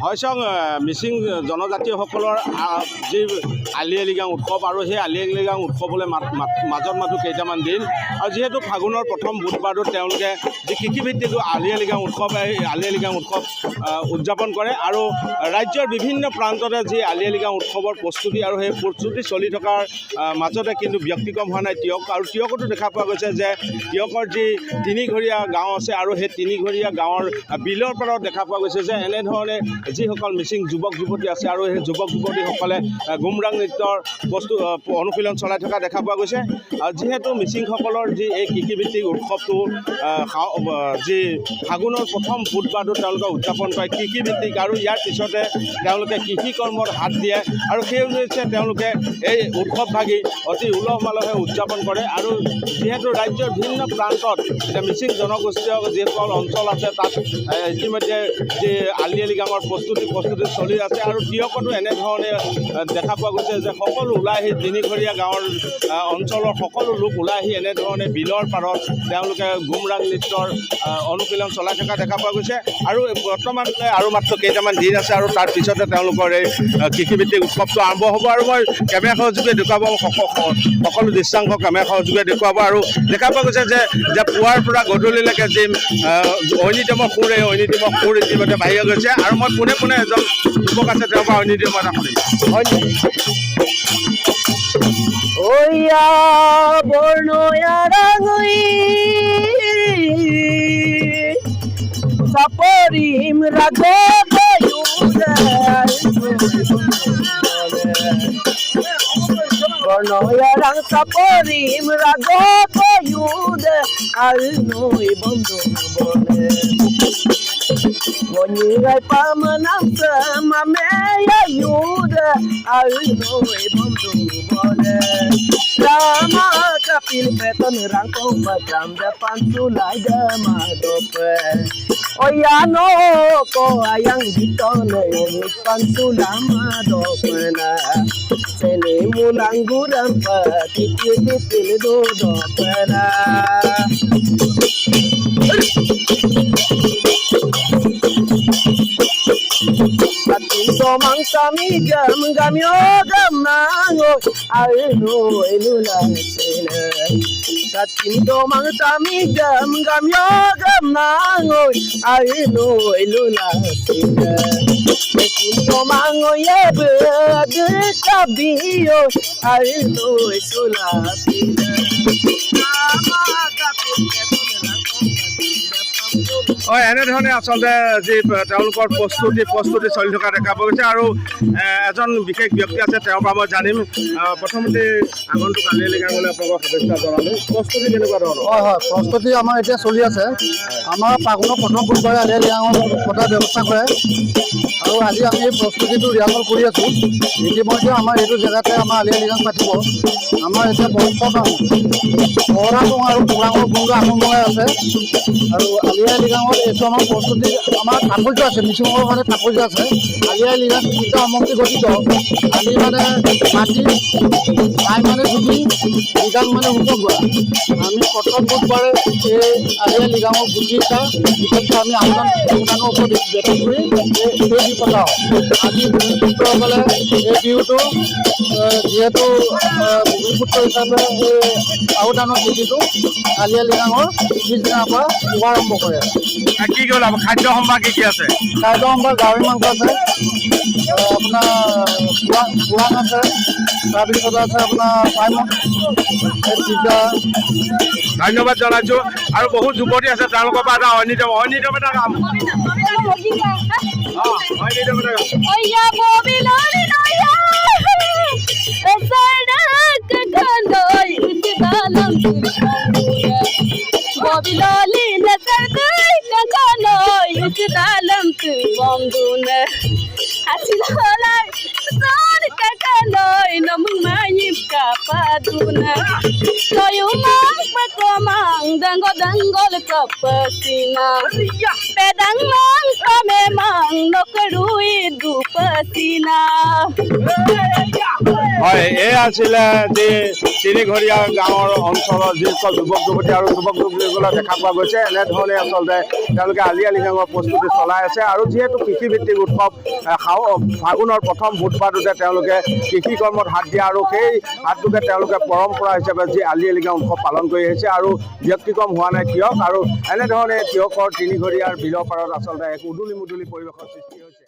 হয়চং মিচিং জনজাতীয়সকলৰ যি আলি আই লৃগাং উৎসৱ আৰু সেই আলি আই লৃগাং উৎসৱলৈ মাজত মাথো কেইটামান দিন আৰু যিহেতু ফাগুনৰ প্ৰথম বুধবাৰটোত তেওঁলোকে যি কৃষিভিত্তিক আলি আই লৃগাং উৎসৱ এই আলি আই লৃগাং উৎসৱ উদযাপন কৰে আৰু ৰাজ্যৰ বিভিন্ন প্ৰান্ততে যি আলি আই লৃগাং উৎসৱৰ প্ৰস্তুতি আৰু সেই প্ৰস্তুতি চলি থকাৰ মাজতে কিন্তু ব্যতিক্ৰম হোৱা নাই টিয়ক আৰু টিয়কতো দেখা পোৱা গৈছে যে টিয়কৰ যি তিনিঘৰীয়া গাঁও আছে আৰু সেই তিনিঘৰীয়া গাঁৱৰ বিলৰ পাৰত দেখা পোৱা গৈছে যে এনেধৰণে যিসকল মিচিং যুৱক যুৱতী আছে আৰু সেই যুৱক যুৱতীসকলে গুমৰাং নৃত্যৰ অনুশীলন চলাই থকা দেখা পোৱা গৈছে যিহেতু মিচিংসকলৰ যি এই কৃষিভিত্তিক উৎসৱটো যি ফাগুনৰ প্ৰথম বুধবাৰটো তেওঁলোকে উদযাপন কৰে কৃষিভিত্তিক আৰু ইয়াৰ পিছতে তেওঁলোকে কৃষি কৰ্মত হাত দিয়ে আৰু সেই উদ্দেশ্যে তেওঁলোকে এই উৎসৱ ভাগি অতি উলহ মালহে উদযাপন কৰে আৰু যিহেতু ৰাজ্যৰ ভিন্ন প্ৰান্তত এতিয়া মিচিং জনগোষ্ঠীয় যিসকল অঞ্চল আছে তাত ইতিমধ্যে যি আলি আই লৃগাঙৰ প্ৰস্তুতি চলি আছে আৰু টিয়কতো এনেধৰণে দেখা পোৱা গৈছে যে সকলো ওলাই আহি তিনিঘৰীয়া গাঁৱৰ অঞ্চলৰ সকলো লোক ওলাই আহি এনেধৰণে বিলৰ পাৰত তেওঁলোকে গুমৰাং নৃত্যৰ অনুশীলন চলাই থকা দেখা পোৱা গৈছে আৰু বৰ্তমানলৈ আৰু মাত্ৰ কেইটামান দিন আছে আৰু তাৰ পিছতে তেওঁলোকৰ এই কৃষিভিত্তিক উৎসৱটো আৰম্ভ হ'ব আৰু মই কেমেৰা সহযোগে দেখুৱাব সকলো দৃশ্যাংশ কেমেৰা সহযোগে দেখুৱাব আৰু দেখা পোৱা গৈছে যে পুৱাৰ পৰা গধূলিলৈকে যি ঐনিতমৰ সুৰ এই ঐনিতমৰ সুৰ ইতিমধ্যে বাঢ়ি গৈছে আৰু মই পোনে পোনে এজন যুৱক আছে তেওঁৰ পৰা ঐনিতম এটা শুনিছোঁ হয় ওয়া বর্ণয়ারাঙই সাপরিম রাগয়ুদাল বর্ণয়ারাং সাপরিম রাগয়ুদ আলনই বন্ধু বলে Wonirai pamanang mameya yuda alnoy bamdu bole Rama kapil peton rangkong badam depan sulai damadope Oyano ko ayang dito na yung pansulama dopena Seni mulang gurang patitit-titil do dopena Patito mang samigam gamyo gamango alno elula sene Patito mang samigam gamyo gamango alno elula sene Patito mango yebe de tabiyo alno elula sene Mama kapite হয় এনেধৰণে আচলতে যি তেওঁলোকৰ প্ৰস্তুতি চলি থকা দেখা পোৱা গৈছে আৰু এজন বিশেষ ব্যক্তি আছে তেওঁৰ পৰা মই জানিম প্ৰথমতে আগন্তুক আলি আই লৃগাঙলৈ আপোনালোকক শুভেচ্ছা জনালোঁ প্ৰস্তুতি কেনেকুৱা ধৰণৰ হয় হয় প্ৰস্তুতি আমাৰ এতিয়া চলি আছে আমাৰ ফাগুনৰ প্ৰথম বুধবাৰে আলি আই লৃগাঙৰ পতাৰ ব্যৱস্থা কৰে আৰু আজি আমি এই প্ৰস্তুতিটো ৰিহাৰ্চল কৰি আছোঁ ইতিমধ্যে আমাৰ এইটো জেগাতে আমাৰ আলি আই লৃগাং পাতিব আমাৰ এতিয়া বৰ্তমান পহৰাটোং আৰু পুৰাঙৰ গুংগা আসমমলাই আছে আৰু আলি আই লৃগাঙৰ এইটো আমাৰ প্ৰস্তুতি আমাৰ তাৎপৰ্য আছে মিচিঙৰ কাৰণে তাৎপৰ্য আছে আলি আই লৃগাং তিনিটা সামগ্ৰী গঠিত আলি মানে মাটি আই মানে জুবি লৃগাং মানে উত্তৰগোৱা আমি প্ৰথম বুধবাৰে এই আলি আই লৃগাঙৰ গুটিটা বিশেষকৈ আমি আহ্বানৰ ওপৰত বেটন কৰি এই বিহু পতাওঁ আজি ভূমিপুত্ৰসকলে এই বিহুটো যিহেতু ভূমিপুত্ৰ হিচাপে এই আহুদানৰ নীতিটো আলি আই লৃগাঙৰ পিছদিনাৰ পৰা শুভাৰম্ভ কৰে কি কি ওলাব খাদ্য সম্ভাৰ কি আছে খাদ্য সম্ভাৰ গাহৰি মাংস আছে আপোনাৰ পুৰাং আছে তাৰপিছত আছে আপোনাৰ ধন্যবাদ জনাইছোঁ আৰু বহুত যুৱতী আছে তেওঁলোকৰ পৰা এটা ঐনিতম এটা কাম Bobiloli na sarday kakanoy dalam tu bongduna asilolai sar kakanoy namung mayip kapaduna toyumang pakomang danggol kapasina wedang mang kame mang nokarui dupasina. হয় এই আছিলে যে তিনিঘৰীয়া গাঁৱৰ অঞ্চলৰ যিসকল যুৱক যুৱতী আৰু যুৱক যুৱতীসকলক দেখা পোৱা গৈছে এনেধৰণে আচলতে তেওঁলোকে আলি আই লৃগাঙৰ প্ৰস্তুতি চলাই আছে আৰু যিহেতু কৃষিভিত্তিক উৎসৱ ফাগুনৰ প্ৰথম বুধবাৰটোতে তেওঁলোকে কৃষি কৰ্মত হাত দিয়ে আৰু সেই হাতটোকে তেওঁলোকে পৰম্পৰা হিচাপে যি আলি আই লৃগাং উৎসৱ পালন কৰি আহিছে আৰু ব্যক্তিক্ৰম হোৱা নাই কিয়ক আৰু এনেধৰণে তিয়কৰ তিনিঘৰীয়াৰ বিলৰ পাৰত আচলতে এক উদুলি মুদুলি পৰিৱেশৰ সৃষ্টি হৈছে।